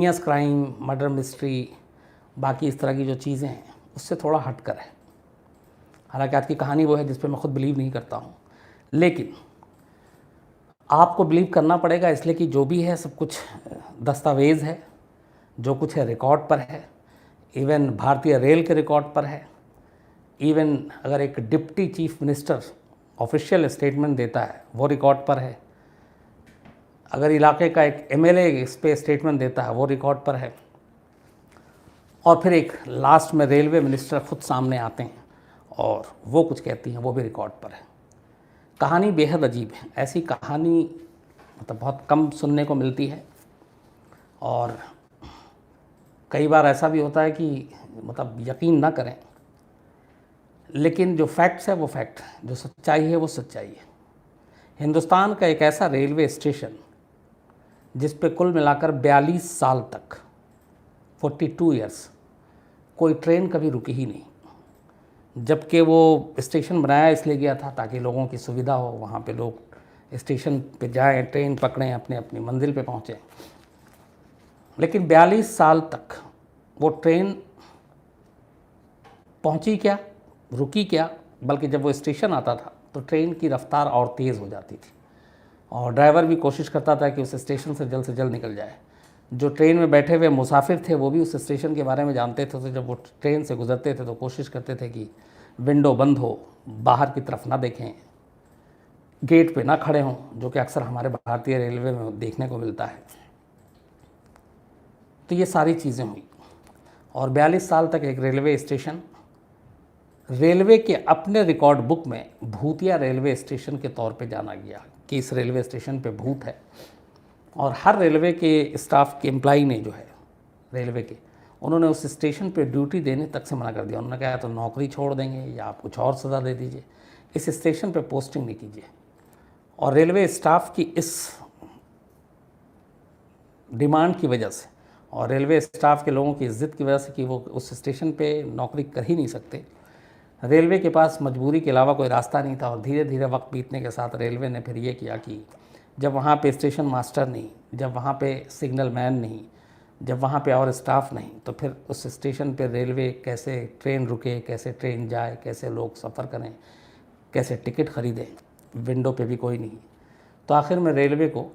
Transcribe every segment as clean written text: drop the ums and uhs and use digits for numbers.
Genius crime, murder mystery, बाकी इस तरह की जो चीज़ें हैं उससे थोड़ा हटकर है। हालांकि आज की कहानी वो है जिस पे मैं खुद बिलीव नहीं करता हूँ, लेकिन आपको बिलीव करना पड़ेगा, इसलिए कि जो भी है सब कुछ दस्तावेज़ है, जो कुछ है रिकॉर्ड पर है, इवन भारतीय रेल के रिकॉर्ड पर है। इवन अगर एक deputy chief minister official statement देता है वो रिकॉर्ड पर है, अगर इलाके का एक एमएलए इस पे स्टेटमेंट देता है वो रिकॉर्ड पर है, और फिर एक लास्ट में रेलवे मिनिस्टर खुद सामने आते हैं और वो कुछ कहती हैं, वो भी रिकॉर्ड पर है। कहानी बेहद अजीब है। ऐसी कहानी मतलब बहुत कम सुनने को मिलती है, और कई बार ऐसा भी होता है कि मतलब यकीन ना करें, लेकिन जो फैक्ट्स है वो फैक्ट है, जो सच्चाई है वो सच्चाई है। हिंदुस्तान का एक ऐसा रेलवे स्टेशन जिस पे कुल मिलाकर 42 साल तक 42 ईयर्स कोई ट्रेन कभी रुकी ही नहीं, जबकि वो स्टेशन बनाया इसलिए गया था ताकि लोगों की सुविधा हो, वहाँ पे लोग स्टेशन पे जाएं, ट्रेन पकड़ें, अपने अपनी मंजिल पे पहुँचें। लेकिन 42 साल तक वो ट्रेन पहुँची क्या, रुकी क्या, बल्कि जब वो स्टेशन आता था तो ट्रेन की रफ्तार और तेज़ हो जाती थी, और ड्राइवर भी कोशिश करता था कि उस स्टेशन से जल्द निकल जाए। जो ट्रेन में बैठे हुए मुसाफिर थे वो भी उस स्टेशन के बारे में जानते थे, तो जब वो ट्रेन से गुजरते थे तो कोशिश करते थे कि विंडो बंद हो, बाहर की तरफ ना देखें, गेट पे ना खड़े हों, जो कि अक्सर हमारे भारतीय रेलवे में देखने को मिलता है। तो ये सारी चीज़ें हुई, और 42 साल तक एक रेलवे स्टेशन रेलवे के अपने रिकॉर्ड बुक में भूतिया रेलवे स्टेशन के तौर पे जाना गया कि इस रेलवे स्टेशन पे भूत है। और हर रेलवे के स्टाफ के एम्प्लाई ने जो है रेलवे के, उन्होंने उस स्टेशन पे ड्यूटी देने तक से मना कर दिया। उन्होंने कहा तो नौकरी छोड़ देंगे या आप कुछ और सज़ा दे दीजिए, इस स्टेशन पे पोस्टिंग नहीं कीजिए। और रेलवे स्टाफ की इस डिमांड की वजह से और रेलवे स्टाफ के लोगों की इज्जत की वजह से कि वो उस स्टेशन पे नौकरी कर ही नहीं सकते, रेलवे के पास मजबूरी के अलावा कोई रास्ता नहीं था। और धीरे धीरे वक्त बीतने के साथ रेलवे ने फिर ये किया कि जब वहाँ पे स्टेशन मास्टर नहीं, जब वहाँ पे सिग्नल मैन नहीं, जब वहाँ पे और स्टाफ नहीं, तो फिर उस स्टेशन पे रेलवे कैसे ट्रेन रुके, कैसे ट्रेन जाए, कैसे लोग सफ़र करें, कैसे टिकट ख़रीदें, विंडो पे भी कोई नहीं। तो आखिर में रेलवे को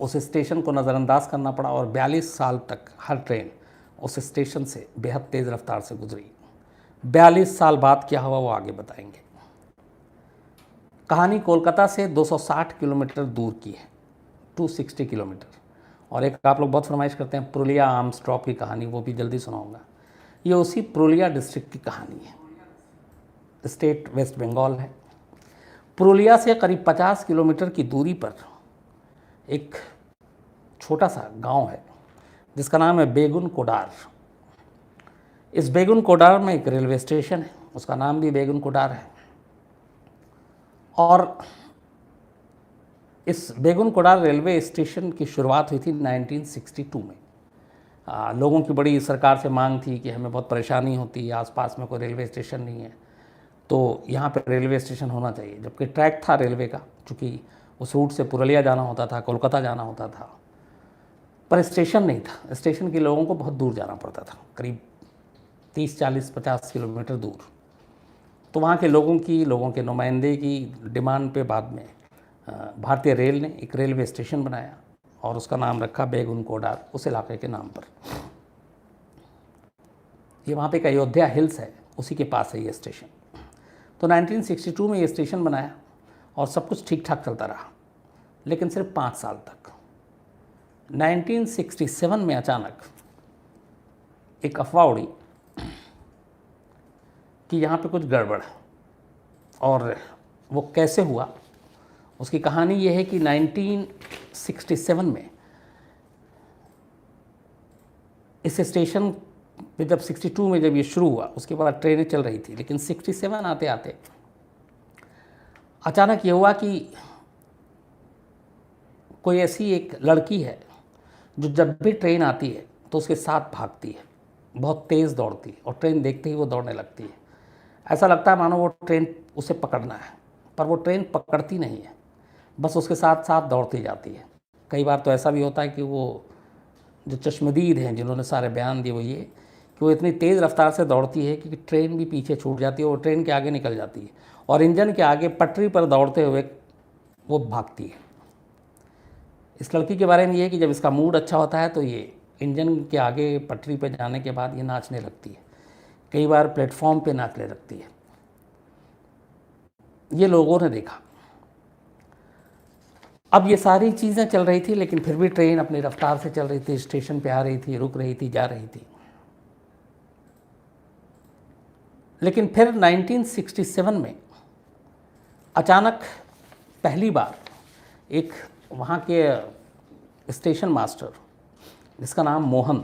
उस स्टेशन को नज़रअंदाज करना पड़ा, और 42 साल तक हर ट्रेन उस स्टेशन से बेहद तेज़ रफ्तार से गुजरी। 42 साल बाद क्या हुआ वो आगे बताएंगे। कहानी कोलकाता से 260 किलोमीटर दूर की है, 260 किलोमीटर। और एक आप लोग बहुत फरमाइश करते हैं पुरुलिया आर्म्स ड्रॉप की कहानी, वो भी जल्दी सुनाऊंगा। ये उसी पुरुलिया डिस्ट्रिक्ट की कहानी है, स्टेट वेस्ट बंगाल है। पुरुलिया से करीब 50 किलोमीटर की दूरी पर एक छोटा सा गांव है जिसका नाम है बेगुन कोडार। इस बेगुन कोडार में एक रेलवे स्टेशन है, उसका नाम भी बेगुन कोडार है। और इस बेगुन कोडार रेलवे स्टेशन की शुरुआत हुई थी 1962 में। लोगों की बड़ी सरकार से मांग थी कि हमें बहुत परेशानी होती है, आसपास में कोई रेलवे स्टेशन नहीं है, तो यहाँ पर रेलवे स्टेशन होना चाहिए। जबकि ट्रैक था रेलवे का, चूँकि उस रूट से पुरुलिया जाना होता था, कोलकाता जाना होता था, पर स्टेशन नहीं था। स्टेशन के लोगों को बहुत दूर जाना पड़ता था, करीब 30, 40, 50 किलोमीटर दूर। तो वहाँ के लोगों के नुमाइंदे की डिमांड पे बाद में भारतीय रेल ने एक रेलवे स्टेशन बनाया और उसका नाम रखा बेगुन कोडार, उस इलाके के नाम पर। ये वहाँ पे एक अयोध्या हिल्स है, उसी के पास है ये स्टेशन। तो 1962 में ये स्टेशन बनाया और सब कुछ ठीक ठाक चलता रहा, लेकिन सिर्फ 5 साल तक। 1967 में अचानक एक अफवाह उड़ी कि यहाँ पे कुछ गड़बड़ है, और वो कैसे हुआ उसकी कहानी ये है कि 1967 में इस स्टेशन पे जब 62 में जब ये शुरू हुआ, उसके बाद ट्रेनें चल रही थी, लेकिन 67 आते आते अचानक ये हुआ कि कोई ऐसी एक लड़की है जो जब भी ट्रेन आती है तो उसके साथ भागती है, बहुत तेज़ दौड़ती है, और ट्रेन देखते ही वो दौड़ने लगती है। ऐसा लगता है मानो वो ट्रेन उसे पकड़ना है, पर वो ट्रेन पकड़ती नहीं है, बस उसके साथ साथ दौड़ती जाती है। कई बार तो ऐसा भी होता है कि वो जो चश्मदीद हैं जिन्होंने सारे बयान दिए वो ये कि वो इतनी तेज़ रफ्तार से दौड़ती है कि ट्रेन भी पीछे छूट जाती है और ट्रेन के आगे निकल जाती है और इंजन के आगे पटरी पर दौड़ते हुए वो भागती है। इस लड़की के बारे में ये है कि जब इसका मूड अच्छा होता है तो ये इंजन के आगे पटरी पर जाने के बाद ये नाचने लगती है, कई बार प्लेटफॉर्म पे नाचने लगती है। ये लोगों ने देखा। अब ये सारी चीज़ें चल रही थी लेकिन फिर भी ट्रेन अपनी रफ्तार से चल रही थी, स्टेशन पे आ रही थी, रुक रही थी, जा रही थी। लेकिन फिर 1967 में अचानक पहली बार एक वहाँ के स्टेशन मास्टर जिसका नाम मोहन,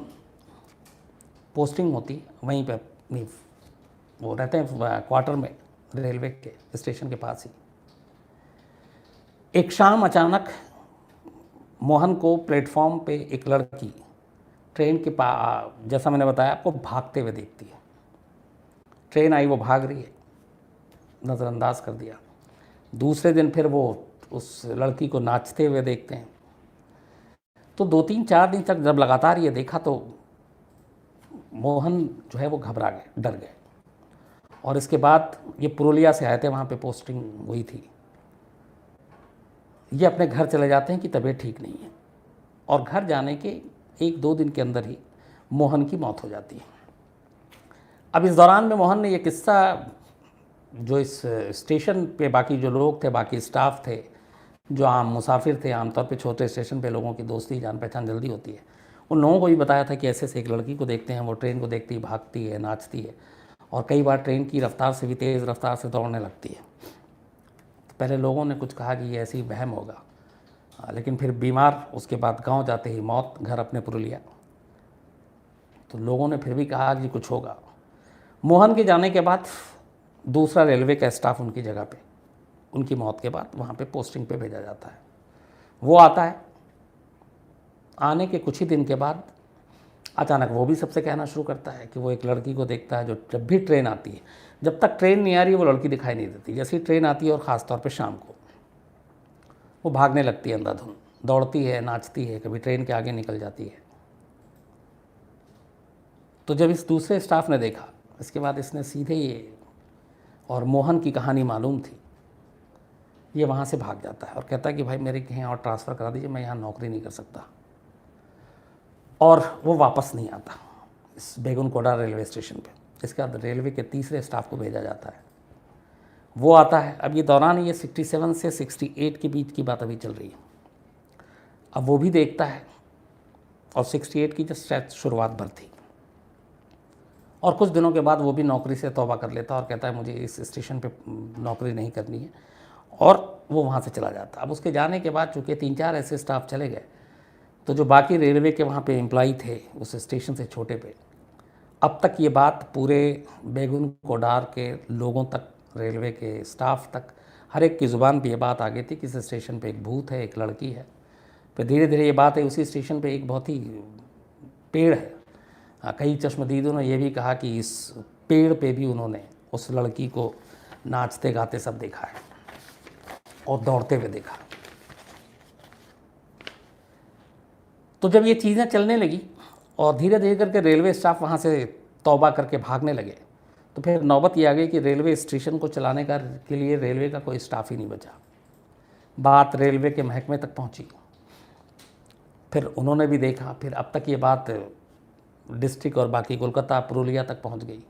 पोस्टिंग होती वहीं पे, नहीं वो रहते हैं क्वार्टर में रेलवे के स्टेशन के पास ही। एक शाम अचानक मोहन को प्लेटफॉर्म पे एक लड़की ट्रेन के पास, जैसा मैंने बताया आपको, भागते हुए देखती है। ट्रेन आई, वो भाग रही है, नज़रअंदाज कर दिया। दूसरे दिन फिर वो उस लड़की को नाचते हुए देखते हैं। तो 2-3-4 दिन तक जब लगातार ये देखा तो मोहन जो है वो घबरा गए, डर गए। और इसके बाद ये पुरुलिया से आए थे, वहाँ पे पोस्टिंग हुई थी। ये अपने घर चले जाते हैं कि तबीयत ठीक नहीं है और घर जाने के 1-2 दिन के अंदर ही मोहन की मौत हो जाती है। अब इस दौरान में मोहन ने ये किस्सा, जो इस स्टेशन पे बाकी जो लोग थे, बाकी स्टाफ थे, जो आम मुसाफिर थे, आमतौर पे छोटे स्टेशन पे लोगों की दोस्ती जान पहचान जल्दी होती है, उन लोगों को भी बताया था कि ऐसे से एक लड़की को देखते हैं, वो ट्रेन को देखती, भागती है, नाचती है और कई बार ट्रेन की रफ्तार से भी तेज़ रफ्तार से दौड़ने लगती है। तो पहले लोगों ने कुछ कहा कि ये ऐसी वहम होगा, लेकिन फिर बीमार, उसके बाद गांव जाते ही मौत, घर अपने पुरुलिया। तो लोगों ने फिर भी कहा कि कुछ होगा। मोहन के जाने के बाद दूसरा रेलवे का स्टाफ उनकी जगह पे, उनकी मौत के बाद वहाँ पे पोस्टिंग पे भेजा जाता है। वो आता है, आने के कुछ ही दिन के बाद अचानक वो भी सबसे कहना शुरू करता है कि वो एक लड़की को देखता है जो जब भी ट्रेन आती है, जब तक ट्रेन नहीं आ रही वो लड़की दिखाई नहीं देती, जैसे ही ट्रेन आती है और ख़ास तौर पे शाम को वो भागने लगती है अंधाधुंध, दौड़ती है, नाचती है, कभी ट्रेन के आगे निकल जाती है। तो जब इस दूसरे स्टाफ ने देखा, इसके बाद इसने सीधे ये, और मोहन की कहानी मालूम थी, ये वहाँ से भाग जाता है और कहता है कि भाई मेरे कहीं और ट्रांसफ़र करा दीजिए, मैं यहाँ नौकरी नहीं कर सकता। और वो वापस नहीं आता इस बेगुनकोड़ा रेलवे स्टेशन पे। इसके बाद रेलवे के तीसरे स्टाफ को भेजा जाता है, वो आता है। अब ये दौरान ये 67 से 68 के बीच की बात अभी चल रही है। अब वो भी देखता है और 68 की जस्ट शुरुआत भर थी और कुछ दिनों के बाद वो भी नौकरी से तौबा कर लेता और कहता है मुझे इस स्टेशन पे नौकरी नहीं करनी है, और वो वहाँ से चला जाता। अब उसके जाने के बाद चूँकि 3-4 ऐसे स्टाफ चले गए, तो जो बाकी रेलवे के वहाँ पे एम्प्लॉई थे उस स्टेशन से छोटे पे, अब तक ये बात पूरे बेगुनकोडार के लोगों तक, रेलवे के स्टाफ तक, हर एक की ज़ुबान पे ये बात आ गई थी कि इस स्टेशन पे एक भूत है, एक लड़की है। फिर धीरे धीरे ये बात है, उसी स्टेशन पे एक बहुत ही पेड़ है। कई चश्मदीदों ने यह भी कहा कि इस पेड़ पे भी उन्होंने उस लड़की को नाचते गाते सब देखा है और दौड़ते हुए देखा। तो जब ये चीज़ें चलने लगी और धीरे धीरे करके रेलवे स्टाफ वहाँ से तौबा करके भागने लगे, तो फिर नौबत ये आ गई कि रेलवे स्टेशन को चलाने के लिए रेलवे का कोई स्टाफ ही नहीं बचा। बात रेलवे के महकमे तक पहुँची, फिर उन्होंने भी देखा, फिर अब तक ये बात डिस्ट्रिक्ट और बाकी कोलकाता, पुरुलिया तक पहुंच गई।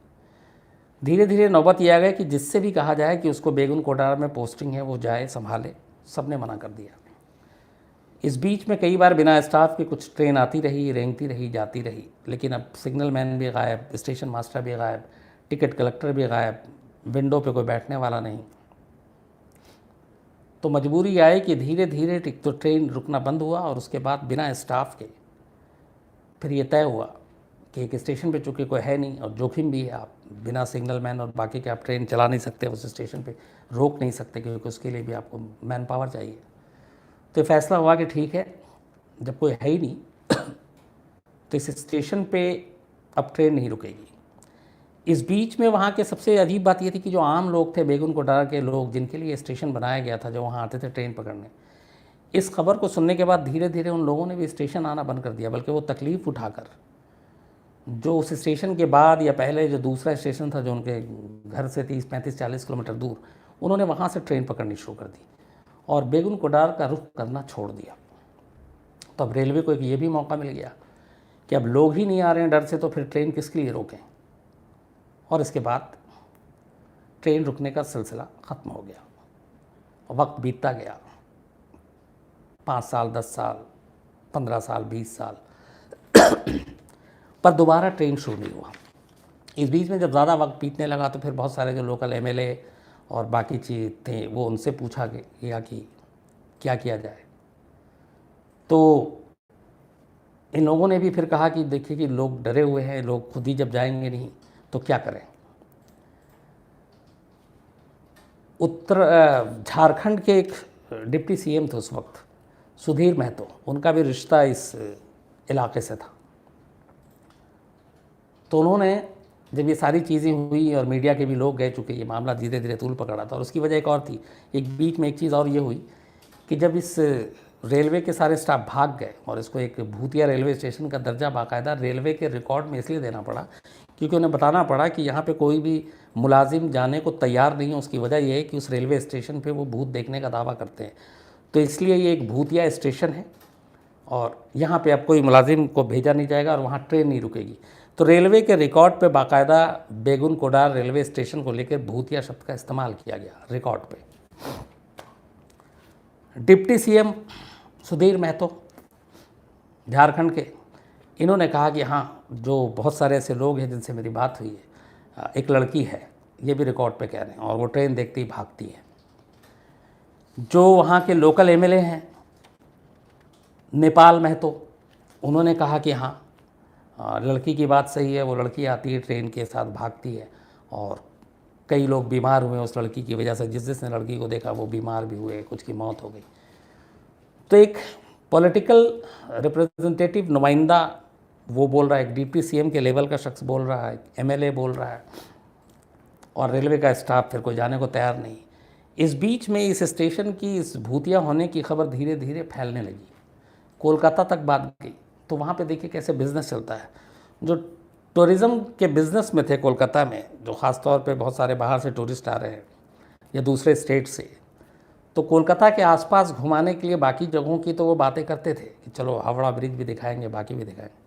धीरे धीरे नौबत यह आ गई कि जिससे भी कहा जाए कि उसको बेगुनकोड़ा में पोस्टिंग है वो जाए, संभाले, सबने मना कर दिया। इस बीच में कई बार बिना स्टाफ के कुछ ट्रेन आती रही, रेंगती रही, जाती रही, लेकिन अब सिग्नल मैन भी गायब, स्टेशन मास्टर भी गायब, टिकट कलेक्टर भी गायब, विंडो पे कोई बैठने वाला नहीं। तो मजबूरी आई कि धीरे धीरे तो ट्रेन रुकना बंद हुआ और उसके बाद बिना स्टाफ के फिर ये तय हुआ कि एक स्टेशन पे चूँकि कोई है नहीं और जोखिम भी है, आप बिना सिग्नल मैन और बाकी के आप ट्रेन चला नहीं सकते, उस स्टेशन पे रोक नहीं सकते क्योंकि उसके लिए भी आपको मैन पावर चाहिए। तो फैसला हुआ कि ठीक है, जब कोई है ही नहीं तो इस स्टेशन पे अब ट्रेन नहीं रुकेगी। इस बीच में वहाँ के सबसे अजीब बात ये थी कि जो आम लोग थे, बेगुनकोड़ा के लोग जिनके लिए स्टेशन बनाया गया था, जो वहाँ आते थे ट्रेन पकड़ने, इस खबर को सुनने के बाद धीरे धीरे उन लोगों ने भी स्टेशन आना बंद कर दिया, बल्कि वो तकलीफ़ उठाकर जो उस स्टेशन के बाद या पहले जो दूसरा स्टेशन था जो उनके घर से 30, 35, 40 किलोमीटर दूर, उन्होंने वहाँ से ट्रेन पकड़नी शुरू कर दी और बेगुन कोडार का रुख करना छोड़ दिया। तो अब रेलवे को एक ये भी मौका मिल गया कि अब लोग ही नहीं आ रहे हैं डर से, तो फिर ट्रेन किसके लिए रोकें। और इसके बाद ट्रेन रुकने का सिलसिला ख़त्म हो गया। वक्त बीतता गया, 5 साल, 10 साल, 15 साल, 20 साल, पर दोबारा ट्रेन शुरू नहीं हुआ। इस बीच में जब ज़्यादा वक्त बीतने लगा तो फिर बहुत सारे जो लोकल एमएलए और बाकी चीज़ थे वो उनसे पूछा गया कि क्या किया जाए। तो इन लोगों ने भी फिर कहा कि देखिए कि लोग डरे हुए हैं, लोग खुद ही जब जाएंगे नहीं तो क्या करें। झारखंड के एक डिप्टी सीएम थे उस वक्त, सुधीर महतो, उनका भी रिश्ता इस इलाके से था। तो उन्होंने जब ये सारी चीज़ें हुई और मीडिया के भी लोग गए, चूँकि ये मामला धीरे धीरे तूल पकड़ा था, और उसकी वजह एक और थी, एक बीच में एक चीज़ और ये हुई कि जब इस रेलवे के सारे स्टाफ भाग गए और इसको एक भूतिया रेलवे स्टेशन का दर्जा बाकायदा रेलवे के रिकॉर्ड में इसलिए देना पड़ा क्योंकि उन्हें बताना पड़ा कि यहाँ पे कोई भी मुलाजिम जाने को तैयार नहीं है। उसकी वजह यह है कि उस रेलवे स्टेशन पे वो भूत देखने का दावा करते हैं, तो इसलिए ये एक भूतिया स्टेशन है और यहाँ पे अब कोई मुलाजिम को भेजा नहीं जाएगा और वहाँ ट्रेन नहीं रुकेगी। तो रेलवे के रिकॉर्ड पे बाकायदा बेगुन कोडार रेलवे स्टेशन को लेकर भूतिया शब्द का इस्तेमाल किया गया रिकॉर्ड पे। डिप्टी सीएम सुधीर महतो झारखंड के, इन्होंने कहा कि हाँ, जो बहुत सारे ऐसे लोग हैं जिनसे मेरी बात हुई है, एक लड़की है, ये भी रिकॉर्ड पे कह रहे हैं, और वो ट्रेन देखते ही भागती है। जो वहाँ के लोकल एमएलए हैं नेपाल महतो, उन्होंने कहा कि हाँ, लड़की की बात सही है, वो लड़की आती है ट्रेन के साथ भागती है और कई लोग बीमार हुए उस लड़की की वजह से, जिसने लड़की को देखा वो बीमार भी हुए, कुछ की मौत हो गई। तो एक पॉलिटिकल रिप्रेजेंटेटिव नुमाइंदा वो बोल रहा है, एक डिप्टी सीएम के लेवल का शख्स बोल रहा है, एमएलए बोल रहा है, और रेलवे का स्टाफ फिर कोई जाने को तैयार नहीं। इस बीच में इस स्टेशन की इस भूतिया होने की खबर धीरे धीरे फैलने लगी, कोलकाता तक बात गई। तो वहाँ पे देखिए कैसे बिज़नेस चलता है। जो टूरिज़्म के बिज़नेस में थे कोलकाता में, जो ख़ास तौर पे बहुत सारे बाहर से टूरिस्ट आ रहे हैं या दूसरे स्टेट से, तो कोलकाता के आसपास घुमाने के लिए बाकी जगहों की तो वो बातें करते थे कि चलो हावड़ा ब्रिज भी दिखाएंगे, बाकी भी दिखाएंगे।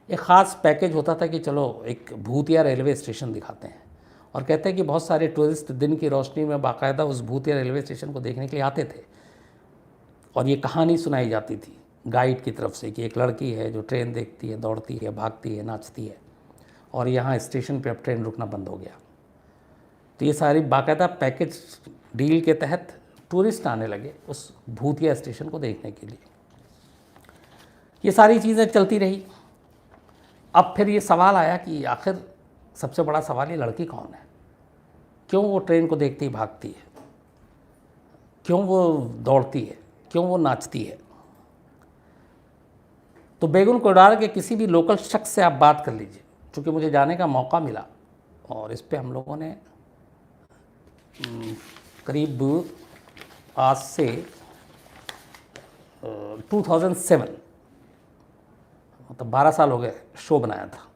एक ख़ास पैकेज होता था कि चलो एक भूतिया रेलवे स्टेशन दिखाते हैं, और कहते हैं कि बहुत सारे टूरिस्ट दिन की रोशनी में बाकायदा उस भूतिया रेलवे स्टेशन को देखने के लिए आते थे। और ये कहानी सुनाई जाती थी गाइड की तरफ से कि एक लड़की है जो ट्रेन देखती है, दौड़ती है, भागती है, नाचती है, और यहाँ स्टेशन पे अब ट्रेन रुकना बंद हो गया। तो ये सारी बाकायदा पैकेज डील के तहत टूरिस्ट आने लगे उस भूतिया स्टेशन को देखने के लिए। ये सारी चीज़ें चलती रही। अब फिर ये सवाल आया कि आखिर सबसे बड़ा सवाल, ये लड़की कौन है, क्यों वो ट्रेन को देखते ही भागती है, क्यों वो दौड़ती है, क्यों वो नाचती है। तो बेगुन कोडार के किसी भी लोकल शख्स से आप बात कर लीजिए, चूँकि मुझे जाने का मौका मिला और इस पे हम लोगों ने करीब आज से 2007, मतलब 12 साल हो गए, शो बनाया था।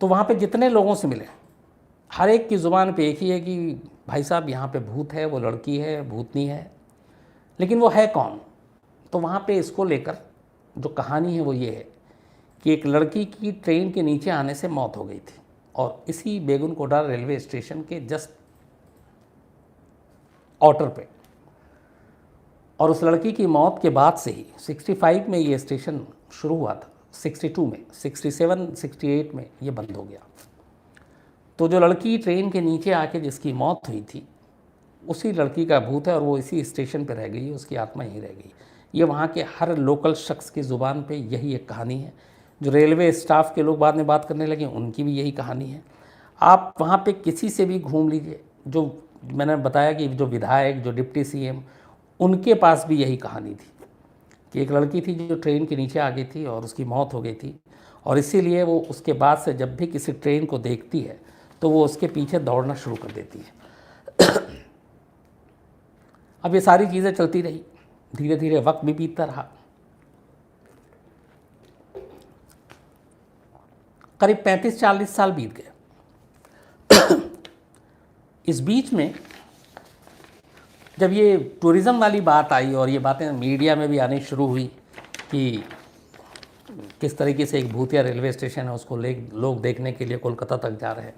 तो वहाँ पे जितने लोगों से मिले, हर एक की ज़ुबान पे एक ही है कि भाई साहब यहाँ पे भूत है, वो लड़की है, भूतनी है, लेकिन वो है कौन। तो वहाँ पे इसको लेकर जो कहानी है वो ये है कि एक लड़की की ट्रेन के नीचे आने से मौत हो गई थी, और इसी बेगुन कोडार रेलवे स्टेशन के जस्ट आउटर पे। और उस लड़की की मौत के बाद से ही 65 में ये स्टेशन शुरू हुआ था, 62 में, 67, 68 में ये बंद हो गया। तो जो लड़की ट्रेन के नीचे आके जिसकी मौत हुई थी, उसी लड़की का भूत है और वो इसी स्टेशन पे रह गई, उसकी आत्मा यहीं रह गई। ये वहाँ के हर लोकल शख्स की ज़ुबान पे यही एक कहानी है। जो रेलवे स्टाफ के लोग बाद में बात करने लगे, उनकी भी यही कहानी है। आप वहाँ पे किसी से भी घूम लीजिए, जो मैंने बताया कि जो विधायक, जो डिप्टी सीएम, उनके पास भी यही कहानी थी कि एक लड़की थी जो ट्रेन के नीचे आ गई थी और उसकी मौत हो गई थी, और इसीलिए वो उसके बाद से जब भी किसी ट्रेन को देखती है तो वो उसके पीछे दौड़ना शुरू कर देती है। अब ये सारी चीज़ें चलती रही। धीरे धीरे वक्त भी बीतता रहा। करीब 35-40 साल बीत गए। इस बीच में जब ये टूरिज़्म वाली बात आई और ये बातें मीडिया में भी आनी शुरू हुई कि किस तरीके से एक भूतिया रेलवे स्टेशन है, उसको लोग देखने के लिए कोलकाता तक जा रहे हैं,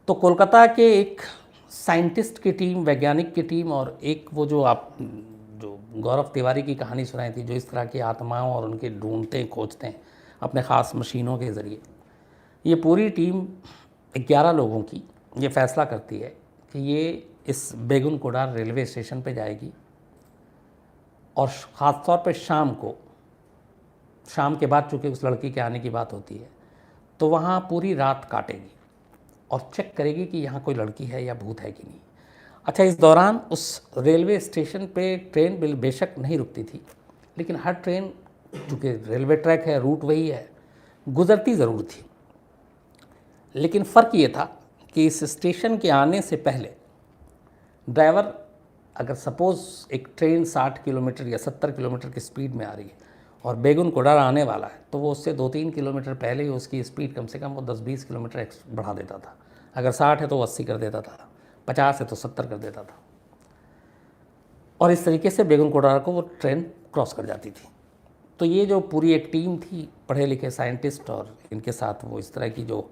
तो कोलकाता के एक साइंटिस्ट की टीम, वैज्ञानिक की टीम और एक वो जो गौरव तिवारी की कहानी सुनाई थी, जो इस तरह की आत्माओं और उनके ढूंढते हैं, खोजते हैं अपने ख़ास मशीनों के ज़रिए, ये पूरी टीम 11 लोगों की ये फ़ैसला करती है कि ये इस बेगुन कोडार रेलवे स्टेशन पे जाएगी और ख़ास तौर पे शाम के बाद, चूँकि उस लड़की के आने की बात होती है, तो वहाँ पूरी रात काटेगी और चेक करेगी कि यहाँ कोई लड़की है या भूत है कि नहीं। अच्छा, इस दौरान उस रेलवे स्टेशन पे ट्रेन बेशक नहीं रुकती थी, लेकिन हर ट्रेन, चूँकि रेलवे ट्रैक है, रूट वही है, गुज़रती ज़रूर थी। लेकिन फ़र्क ये था कि इस स्टेशन के आने से पहले ड्राइवर, अगर सपोज़ एक ट्रेन 60 किलोमीटर या 70 किलोमीटर की स्पीड में आ रही है और बेगुन कोडार आने वाला है, तो वो उससे 2-3 किलोमीटर पहले ही उसकी स्पीड कम से कम वो 10-20 किलोमीटर बढ़ा देता था। अगर 60 है तो 80 कर देता था, 50 है तो 70 कर देता था, और इस तरीके से बेगुन कोडार को वो ट्रेन क्रॉस कर जाती थी। तो ये जो पूरी एक टीम थी, पढ़े लिखे साइंटिस्ट और इनके साथ वो इस तरह की जो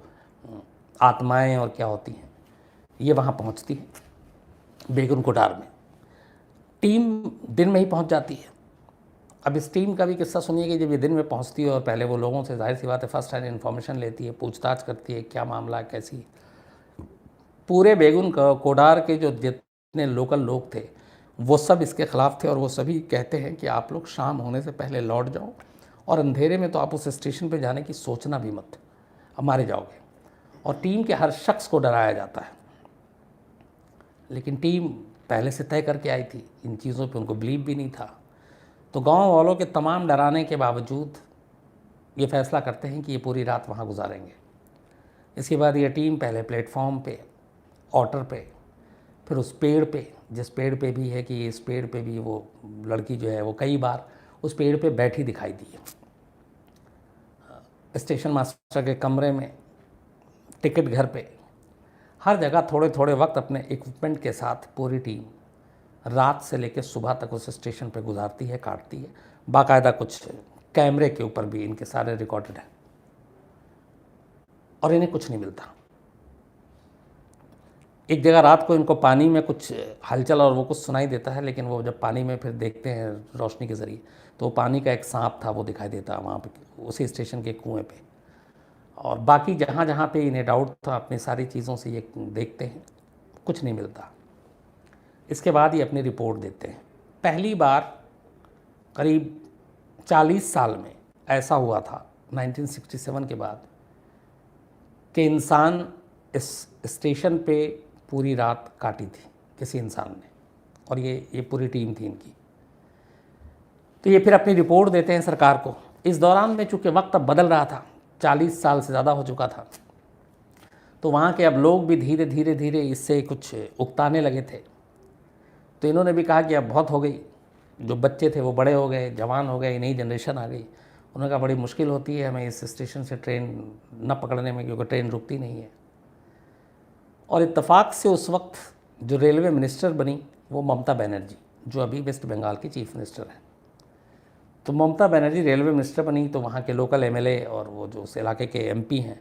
आत्माएं और क्या होती हैं, ये वहाँ पहुँचती हैं बेगुन कोडार में। टीम दिन में ही पहुँच जाती है। अब इस टीम का भी किस्सा सुनिए कि जब ये दिन में पहुँचती है और पहले वो लोगों से, जाहिर सी बात है, फर्स्ट हैंड इन्फॉर्मेशन लेती है, पूछताछ करती है, क्या मामला है, कैसी। पूरे बेगुन कोडार के जो जितने लोकल लोग थे वो सब इसके ख़िलाफ़ थे और वो सभी कहते हैं कि आप लोग शाम होने से पहले लौट जाओ और अंधेरे में तो आप उस स्टेशन पे जाने की सोचना भी मत, अब मारे जाओगे। और टीम के हर शख्स को डराया जाता है। लेकिन टीम पहले से तय करके आई थी, इन चीज़ों पे उनको बिलीव भी नहीं था। तो गांव वालों के तमाम डराने के बावजूद ये फ़ैसला करते हैं कि ये पूरी रात वहाँ गुजारेंगे। इसके बाद ये टीम पहले प्लेटफॉर्म पे, ऑटर पे, फिर उस पेड़ पे, जिस पेड़ पे भी है कि इस पेड़ पे भी वो लड़की जो है वो कई बार उस पेड़ पे बैठी दिखाई दी है। स्टेशन मास्टर के कमरे में, टिकट घर पे, हर जगह थोड़े थोड़े वक्त अपने इक्विपमेंट के साथ पूरी टीम रात से लेकर सुबह तक उस स्टेशन पे गुजारती है, काटती है। बाकायदा कुछ कैमरे के ऊपर भी इनके सारे रिकॉर्डेड हैं और इन्हें कुछ नहीं मिलता। एक जगह रात को इनको पानी में कुछ हलचल और वो कुछ सुनाई देता है, लेकिन वो जब पानी में फिर देखते हैं रोशनी के ज़रिए, तो पानी का एक सांप था वो दिखाई देता है वहाँ पे, उसी स्टेशन के कुएं पे। और बाकी जहाँ जहाँ पे इन्हें डाउट था, अपनी सारी चीज़ों से ये देखते हैं, कुछ नहीं मिलता। इसके बाद ये अपनी रिपोर्ट देते हैं। पहली बार करीब 40 साल में ऐसा हुआ था, 1967 के बाद, कि इंसान इस स्टेशन पे पूरी रात काटी थी किसी इंसान ने, और ये पूरी टीम थी इनकी। तो ये फिर अपनी रिपोर्ट देते हैं सरकार को। इस दौरान में चूँकि वक्त अब बदल रहा था, 40 साल से ज़्यादा हो चुका था, तो वहाँ के अब लोग भी धीरे धीरे धीरे इससे कुछ उकताने लगे थे। तो इन्होंने भी कहा कि अब बहुत हो गई, जो बच्चे थे वो बड़े हो गए, जवान हो गए, नई जनरेशन आ गई। उन्होंने कहा बड़ी मुश्किल होती है हमें इस स्टेशन से ट्रेन न पकड़ने में, क्योंकि ट्रेन रुकती नहीं है। और इत्तेफाक से उस वक्त जो रेलवे मिनिस्टर बनी वो ममता बनर्जी, जो अभी वेस्ट बंगाल की चीफ मिनिस्टर हैं। तो ममता बनर्जी रेलवे मिनिस्टर बनी, तो वहाँ के लोकल एमएलए और वो जो उस इलाके के एमपी हैं,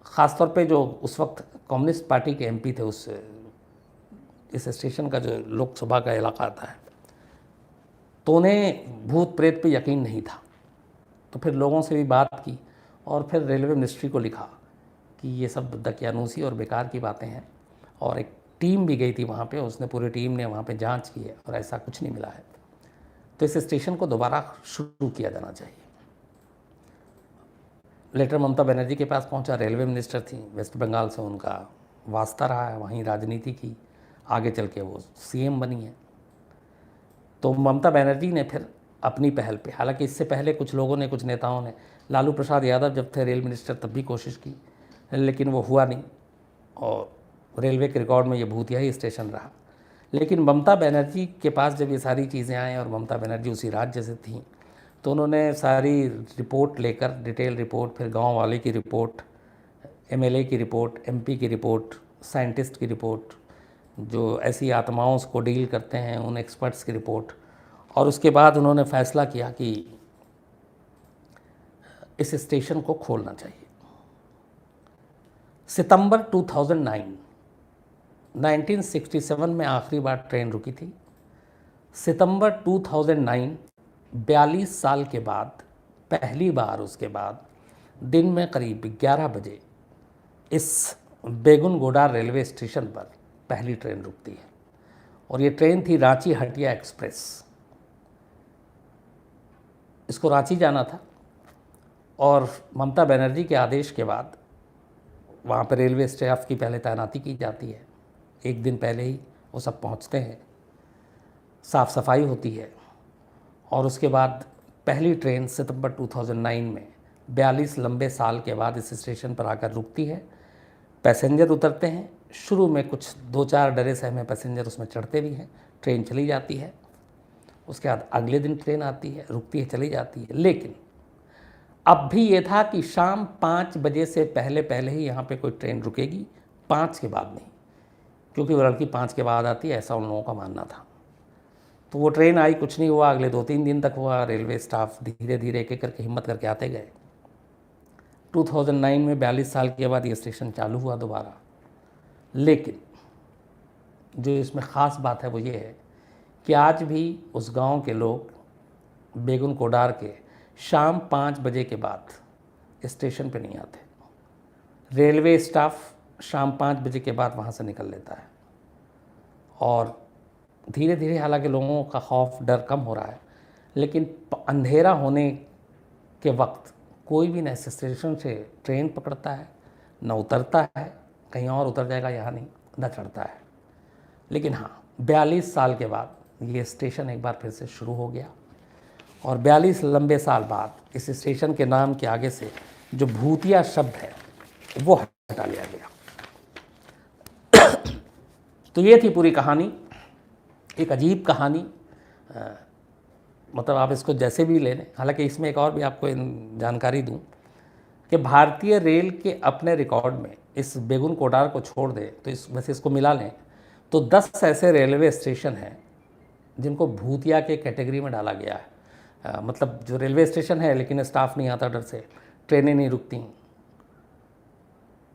ख़ासतौर पे जो उस वक्त कम्युनिस्ट पार्टी के एमपी थे, इस स्टेशन का जो लोकसभा का इलाका आता है, तो उन्हें भूत प्रेत पे यकीन नहीं था। तो फिर लोगों से भी बात की और फिर रेलवे मिनिस्ट्री को लिखा कि ये सब दकियानूसी और बेकार की बातें हैं। और एक टीम भी गई थी वहाँ पे, उसने पूरी टीम ने वहाँ पे जांच की है और ऐसा कुछ नहीं मिला है। तो इस स्टेशन को दोबारा शुरू किया जाना चाहिए। लेटर ममता बनर्जी के पास पहुँचा, रेलवे मिनिस्टर थी, वेस्ट बंगाल से उनका वास्ता रहा है, वहीं राजनीति की, आगे चल के वो सीएम बनी है। तो ममता बनर्जी ने फिर अपनी पहल पे, हालांकि इससे पहले कुछ लोगों ने, कुछ नेताओं ने, लालू प्रसाद यादव जब थे रेल मिनिस्टर तब भी कोशिश की, लेकिन वो हुआ नहीं और रेलवे के रिकॉर्ड में ये भूतिया ही स्टेशन रहा। लेकिन ममता बनर्जी के पास जब ये सारी चीज़ें आएँ और ममता बनर्जी उसी राज्य से थीं, तो उन्होंने सारी रिपोर्ट लेकर, डिटेल रिपोर्ट, फिर गांव वाले की रिपोर्ट, एमएलए की रिपोर्ट, एमपी की रिपोर्ट, साइंटिस्ट की रिपोर्ट, जो ऐसी आत्माओं को डील करते हैं उन एक्सपर्ट्स की रिपोर्ट, और उसके बाद उन्होंने फ़ैसला किया कि इस स्टेशन को खोलना चाहिए। सितंबर 2009, 1967 में आखिरी बार ट्रेन रुकी थी। सितंबर 2009, 42 साल के बाद पहली बार उसके बाद दिन में करीब 11 बजे इस बेगुनगोडा रेलवे स्टेशन पर पहली ट्रेन रुकती है, और ये ट्रेन थी रांची हटिया एक्सप्रेस। इसको रांची जाना था, और ममता बनर्जी के आदेश के बाद वहाँ पर रेलवे स्टाफ की पहले तैनाती की जाती है। एक दिन पहले ही वो सब पहुँचते हैं, साफ़ सफाई होती है, और उसके बाद पहली ट्रेन सितंबर 2009 में 42 लंबे साल के बाद इस स्टेशन पर आकर रुकती है। पैसेंजर उतरते हैं। शुरू में कुछ 2-4 डरे सहमे पैसेंजर उसमें चढ़ते भी हैं। ट्रेन चली जाती है। उसके बाद अगले दिन ट्रेन आती है, रुकती है, चली जाती है। लेकिन अब भी ये था कि शाम 5 बजे से पहले पहले ही यहाँ पे कोई ट्रेन रुकेगी, 5 के बाद नहीं, क्योंकि वो लड़की 5 के बाद आती है, ऐसा उन लोगों का मानना था। तो वो ट्रेन आई, कुछ नहीं हुआ। अगले 2-3 दिन तक हुआ। रेलवे स्टाफ धीरे धीरे एक एक करके हिम्मत करके आते गए। 2009 में 42 साल के बाद ये स्टेशन चालू हुआ दोबारा। लेकिन जो इसमें ख़ास बात है वो ये है कि आज भी उस गांव के लोग बेगुन कोडार के शाम 5 बजे के बाद स्टेशन पे नहीं आते। रेलवे स्टाफ शाम 5 बजे के बाद वहाँ से निकल लेता है, और धीरे धीरे हालांकि लोगों का खौफ डर कम हो रहा है, लेकिन अंधेरा होने के वक्त कोई भी न स्टेशन से ट्रेन पकड़ता है, न उतरता है, कहीं और उतर जाएगा यहाँ नहीं, न चढ़ता है। लेकिन हाँ, 42 साल के बाद ये स्टेशन एक बार फिर से शुरू हो गया, और 42 लंबे साल बाद इस स्टेशन के नाम के आगे से जो भूतिया शब्द है वो हटा लिया गया। तो ये थी पूरी कहानी, एक अजीब कहानी। मतलब आप इसको जैसे भी ले लें। हालांकि इसमें एक और भी आपको जानकारी दूं कि भारतीय रेल के अपने रिकॉर्ड में इस बेगुन कोडार को छोड़ दें तो वैसे इसको मिला लें तो 10 ऐसे रेलवे स्टेशन हैं जिनको भूतिया के कैटेगरी में डाला गया है। मतलब जो रेलवे स्टेशन है लेकिन स्टाफ नहीं आता डर से, ट्रेनें नहीं रुकती,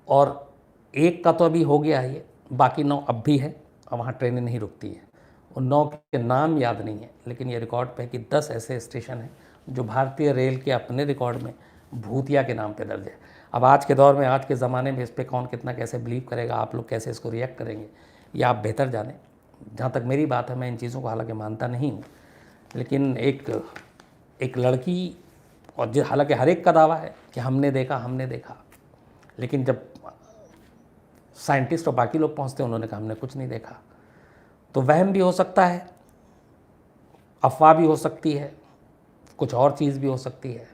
और एक का तो अभी हो गया है, ये बाकी 9 अब भी है और वहाँ ट्रेनें नहीं रुकती हैं। उन 9 के नाम याद नहीं है, लेकिन ये रिकॉर्ड पे है कि 10 ऐसे स्टेशन हैं जो भारतीय रेल के अपने रिकॉर्ड में भूतिया के नाम पे दर्ज है। अब आज के दौर में, आज के ज़माने में इस पर कौन कितना कैसे बिलीव करेगा, आप लोग कैसे इसको रिएक्ट करेंगे, ये आप बेहतर जानें। जहाँ तक मेरी बात है, मैं इन चीज़ों को हालांकि मानता नहीं हूँ, लेकिन एक लड़की, और हालांकि हर एक का दावा है कि हमने देखा, लेकिन जब साइंटिस्ट और बाकी लोग पहुँचते हैं उन्होंने कहा हमने कुछ नहीं देखा। तो वहम भी हो सकता है, अफवाह भी हो सकती है, कुछ और चीज़ भी हो सकती है।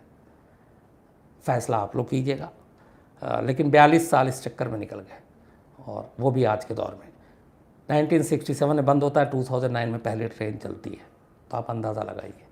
फैसला आप लोग कीजिएगा। लेकिन 42 साल इस चक्कर में निकल गए, और वो भी आज के दौर में। 1967 में बंद होता है, 2009 में पहली ट्रेन चलती है, तो आप अंदाज़ा लगाइए।